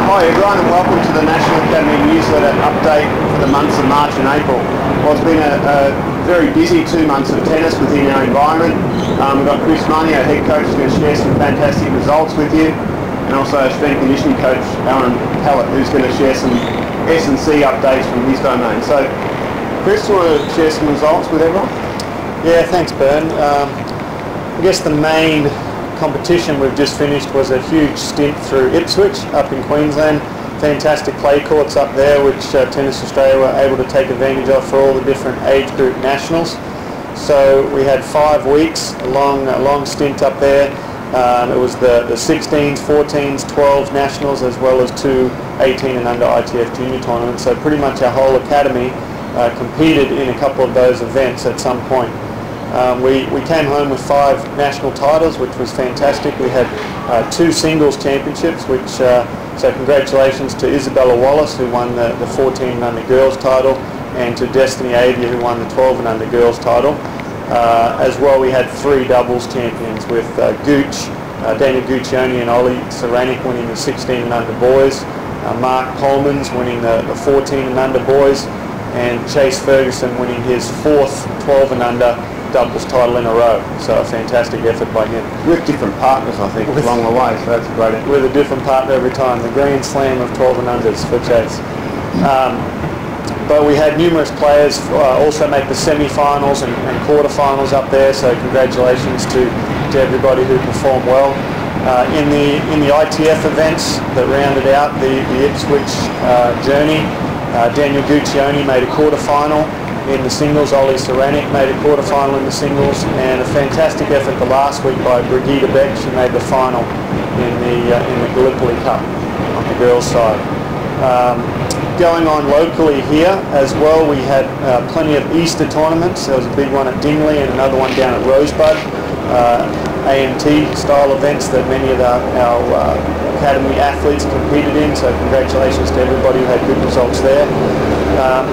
Hi everyone and welcome to the National Academy newsletter update for the months of March and April. Well, it's been a very busy 2 months of tennis within our environment. We've got Chris Money, our head coach, who's going to share some fantastic results with you, and also our strength and conditioning coach, Aaron Hallett, who's going to share some S&C updates from his domain. So Chris, do you want to share some results with everyone? Yeah, thanks Bern. I guess the main competition we've just finished was a huge stint through Ipswich up in Queensland. Fantastic play courts up there which Tennis Australia were able to take advantage of for all the different age group nationals. So we had 5 weeks, a long stint up there. It was the 16s, 14s, 12s nationals as well as 2 18 and under ITF junior tournaments. So pretty much our whole academy competed in a couple of those events at some point. We came home with 5 national titles, which was fantastic. We had 2 singles championships, which so congratulations to Isabella Wallace, who won the 14 and under girls title, and to Destiny Avia, who won the 12 and under girls title. As well, we had 3 doubles champions with Gooch, Daniel Guccione and Ollie Ceranic winning the 16 and under boys, Mark Polmans winning the 14 and under boys, and Chase Ferguson winning his 4th 12 and under doubles title in a row. So a fantastic effort by him. With different partners, I think, along the way, so that's a great effort. With a different partner every time. The Grand Slam of 12 and unders for Chase. But we had numerous players also make the semi-finals and quarter-finals up there, so congratulations to everybody who performed well. In the ITF events that rounded out the Ipswich journey, Daniel Guccione made a quarter-final. In the singles, Ollie Ceranic made a quarter-final in the singles, and a fantastic effort the last week by Brigitte Beck. She made the final in the Gallipoli Cup on the girls' side. Going on locally here as well, we had plenty of Easter tournaments. There was a big one at Dingley and another one down at Rosebud. AMT style events that many of our academy athletes competed in, so congratulations to everybody who had good results there.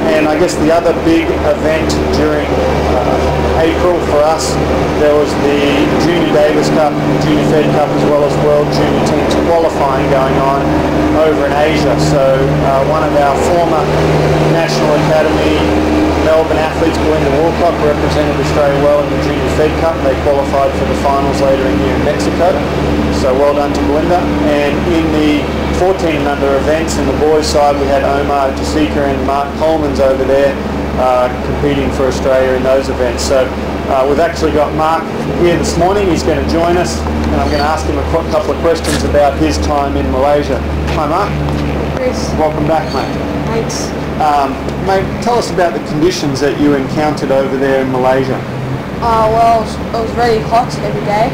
And I guess the other big event during April for us, there was the Junior Davis Cup, Junior Fed Cup, as well as World Junior Teams qualifying going on over in Asia. So one of our former National Academy Melbourne athletes, Belinda Walcott, represented Australia well in the Junior Fed Cup. They qualified for the finals later in the year in Mexico. So well done to Belinda. And in the 14 and under events in the boys' side, we had Omar Jasika and Mark Polmans over there competing for Australia in those events. So we've actually got Mark here this morning. He's going to join us, and I'm going to ask him a couple of questions about his time in Malaysia. Hi Mark. Chris. Welcome back, mate. Thanks. Mate, tell us about the conditions that you encountered over there in Malaysia. Well, it was really hot every day,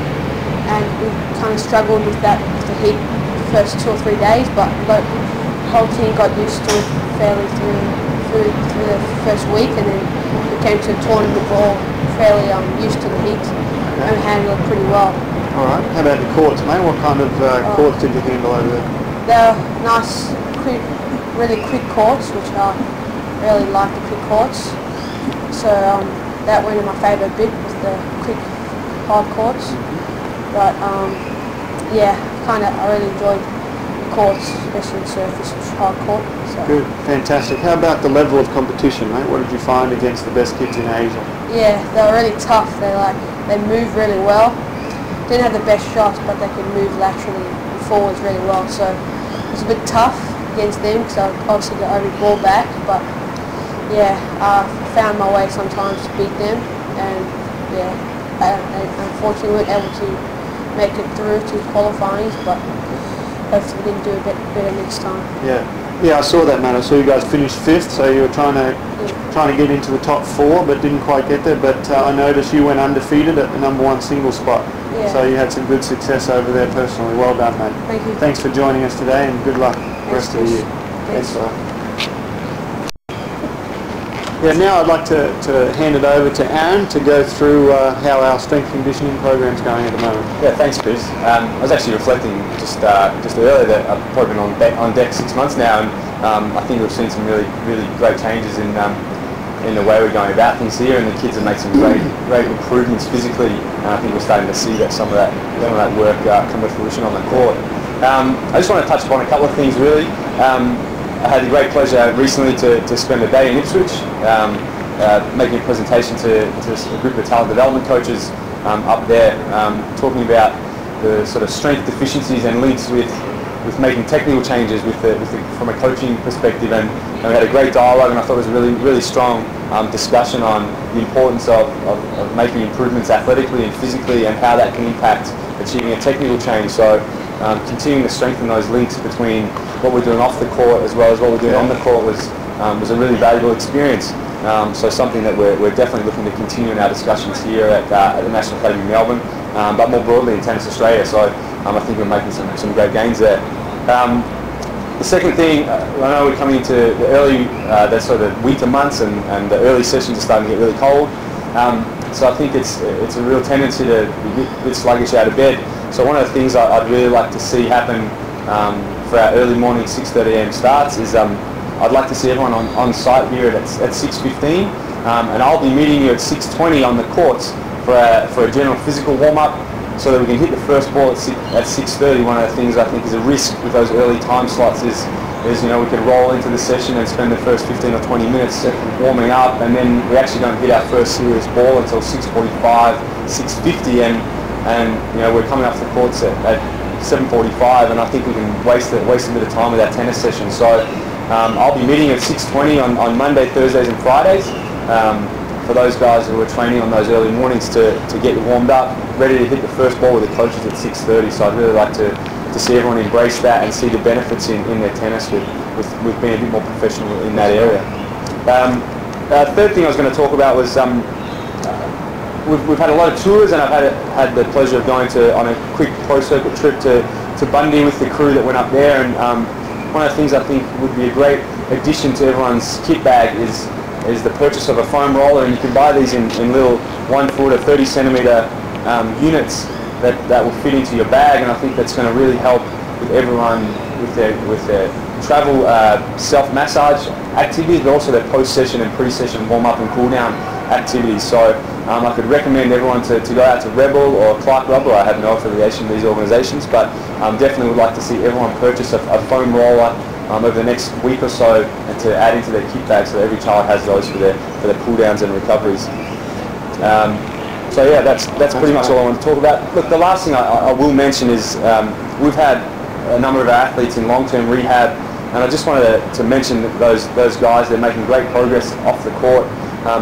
and we kind of struggled with that, with the heat, the first 2 or 3 days, but the whole team got used to it fairly through the first week, and then we came to the tournament all fairly used to the heat and handled it pretty well. All right. How about the courts, mate? What kind of courts did you handle over there? They're nice, really quick courts, which I really like the quick courts. So that went in my favour a bit with the quick hard courts. But yeah, I really enjoyed the courts, especially the surface hard court. So. Good, fantastic. How about the level of competition, mate? What did you find against the best kids in Asia? Yeah, they were really tough. They move really well. Didn't have the best shots, but they could move laterally and forwards really well. So it was a bit tough against them because I obviously got every ball back. But yeah, I found my way sometimes to beat them, and yeah, I unfortunately weren't able to make it through to qualifying, but hopefully we can do a bit better next time. Yeah, I saw that, man. I saw you guys finish 5th, so you were trying to get into the top 4, but didn't quite get there. But I noticed you went undefeated at the #1 single spot. Yeah. So you had some good success over there personally. Well done, mate. Thank you. Thanks for joining us today, and good luck the rest of the year. Thanks. Thanks. Yeah, now I'd like to hand it over to Aaron to go through how our strength conditioning program is going at the moment. Yeah, thanks, Chris. I was actually reflecting just earlier that I've probably been on deck 6 months now, and I think we've seen some really great changes in the way we're going about things here, and the kids have made some great improvements physically, and I think we're starting to see that some of that work come to fruition on the court. I just want to touch upon a couple of things really. I had the great pleasure recently to spend a day in Ipswich making a presentation to a group of talent development coaches up there, talking about the sort of strength deficiencies and links with making technical changes from a coaching perspective, and we had a great dialogue, and I thought it was a really strong discussion on the importance of making improvements athletically and physically and how that can impact achieving a technical change. So continuing to strengthen those links between what we're doing off the court as well as what we're doing on the court was a really valuable experience. So something that we're definitely looking to continue in our discussions here at the National Academy of Melbourne, but more broadly in Tennis Australia. So I think we're making some great gains there. The second thing, I know we're coming into the early, the sort of winter months, and the early sessions are starting to get really cold. So I think it's a real tendency to be a bit sluggish out of bed. So one of the things I'd really like to see happen for our early morning 6:30 a.m. starts is I'd like to see everyone on site here at 6:15, and I'll be meeting you at 6:20 on the courts for a general physical warm-up, so that we can hit the first ball at 6:30. One of the things I think is a risk with those early time slots is we could roll into the session and spend the first 15 or 20 minutes warming up, and then we actually don't hit our first serious ball until 6:45, 6:50, and we're coming off the courts at 7:45, and I think we can waste a bit of time with our tennis session. So I'll be meeting at 6:20 on Monday, Thursdays and Fridays for those guys who are training on those early mornings to get warmed up, ready to hit the first ball with the coaches at 6:30. So I'd really like to see everyone embrace that and see the benefits in their tennis with being a bit more professional in that area. Third thing I was going to talk about was we've had a lot of tours, and I've had the pleasure of going on a quick pro circuit trip to Bundy with the crew that went up there, and one of the things I think would be a great addition to everyone's kit bag is the purchase of a foam roller, and you can buy these in little 1 foot or 30 centimetre units that will fit into your bag, and I think that's going to really help with everyone with their travel self-massage activities, but also their post-session and pre-session warm-up and cool-down activities. So I could recommend everyone to go out to Rebel or Clark Rubber. I have no affiliation with these organisations, but definitely would like to see everyone purchase a foam roller over the next week or so, and to add into their kit bag so that every child has those for their cool downs and recoveries. So yeah, that's pretty much all I want to talk about. Look, the last thing I will mention is we've had a number of our athletes in long-term rehab, and I just wanted to mention those guys. They're making great progress off the court.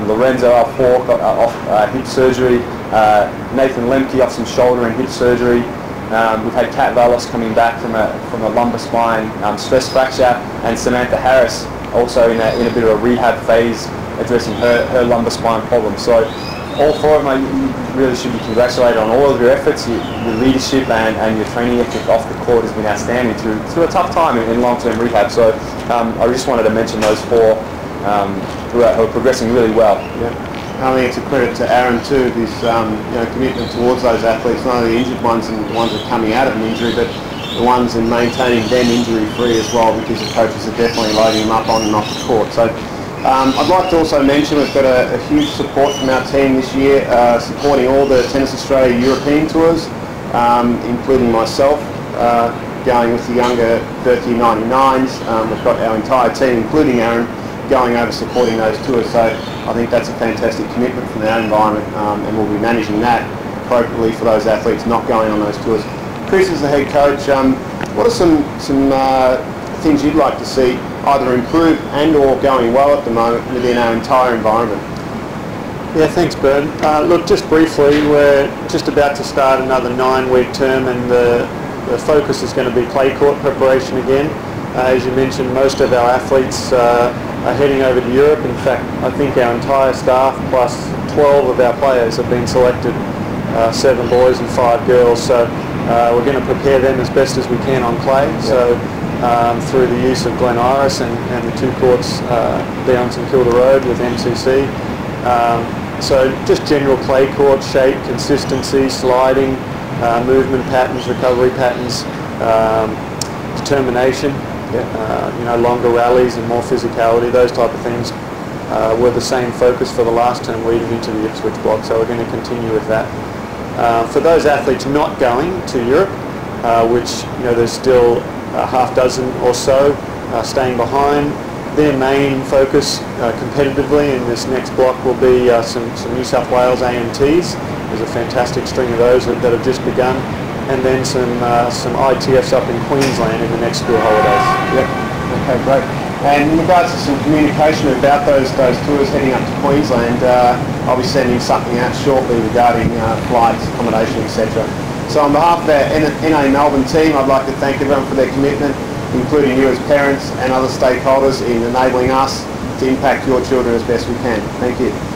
Lorenzo Alfork off hip surgery, Nathan Lemke off some shoulder and hip surgery. We've had Kat Vallis coming back from a lumbar spine stress fracture, and Samantha Harris also in a bit of a rehab phase, addressing her lumbar spine problem. So all four of them, you really should be congratulated on all of your efforts. Your leadership and your training ethic off the court has been outstanding through a tough time in long-term rehab. So I just wanted to mention those four who are progressing really well. Yeah. I think it's a credit to Aaron too, his commitment towards those athletes, not only the injured ones and the ones that are coming out of an injury, but the ones in maintaining them injury-free as well, because the coaches are definitely loading them up on and off the court. So I'd like to also mention we've got a huge support from our team this year, supporting all the Tennis Australia European tours, including myself, going with the younger 1399s. We've got our entire team, including Aaron, going over supporting those tours. So I think that's a fantastic commitment from our environment, and we'll be managing that appropriately for those athletes not going on those tours. Chris, as the head coach, what are some things you'd like to see either improve and or going well at the moment within our entire environment? Yeah, thanks, Bern. Look, just briefly, we're just about to start another 9-week term, and the focus is going to be clay court preparation again. As you mentioned, most of our athletes are heading over to Europe. In fact, I think our entire staff plus 12 of our players have been selected, 7 boys and 5 girls. So we're going to prepare them as best as we can on clay. Yeah. So through the use of Glen Iris and the 2 courts down St Kilda Road with MCC. So just general clay court shape, consistency, sliding, movement patterns, recovery patterns, determination. Yeah. Longer rallies and more physicality, those type of things were the same focus for the last term leading into the Ipswich block, so we're going to continue with that. For those athletes not going to Europe, which there's still a half dozen or so staying behind. Their main focus competitively in this next block will be some New South Wales AMTs. There's a fantastic string of those that have just begun, and then some ITFs up in Queensland in the next school holidays. Yep. Okay, great. And in regards to some communication about those tours heading up to Queensland, I'll be sending something out shortly regarding flights, accommodation, etc. So on behalf of our NA Melbourne team, I'd like to thank everyone for their commitment, including you as parents and other stakeholders in enabling us to impact your children as best we can. Thank you.